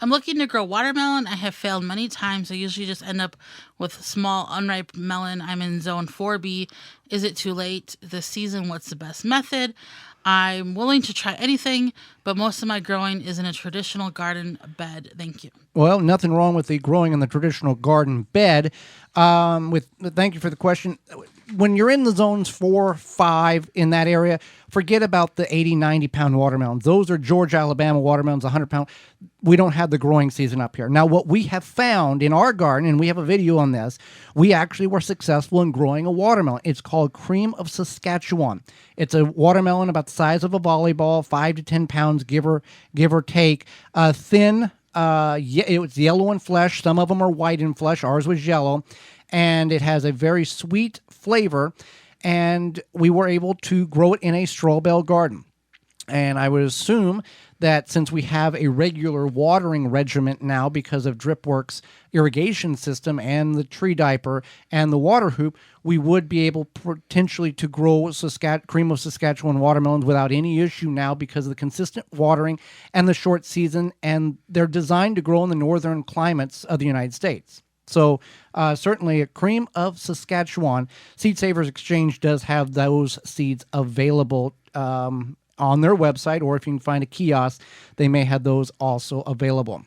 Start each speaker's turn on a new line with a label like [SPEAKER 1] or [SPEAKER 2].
[SPEAKER 1] I'm looking to grow watermelon. I have failed many times. I usually just end up with small, unripe melon. I'm in zone 4B. Is it too late this season? What's the best method? I'm willing to try anything, but most of my growing is in a traditional garden bed. Thank you.
[SPEAKER 2] Well, nothing wrong with the growing in the traditional garden bed. Thank you for the question. When you're in the zones 4, 5 in that area, forget about the 80, 90 pound watermelons. Those are Georgia, Alabama watermelons, 100 pound. We don't have the growing season up here. Now, what we have found in our garden, and we have a video on this, we actually were successful in growing a watermelon. It's called Cream of Saskatchewan. It's a watermelon about the size of a volleyball, 5 to 10 pounds, give or take. Thin. It was yellow in flesh. Some of them are white in flesh. Ours was yellow. And it has a very sweet flavor. And we were able to grow it in a straw bale garden. And I would assume that since we have a regular watering regimen now because of DripWorks irrigation system and the tree diaper and the water hoop, we would be able potentially to grow Cream of Saskatchewan watermelons without any issue now because of the consistent watering and the short season, and they're designed to grow in the northern climates of the United States. So certainly a Cream of Saskatchewan. Seed Savers Exchange does have those seeds available on their website, or if you can find a kiosk, they may have those also available.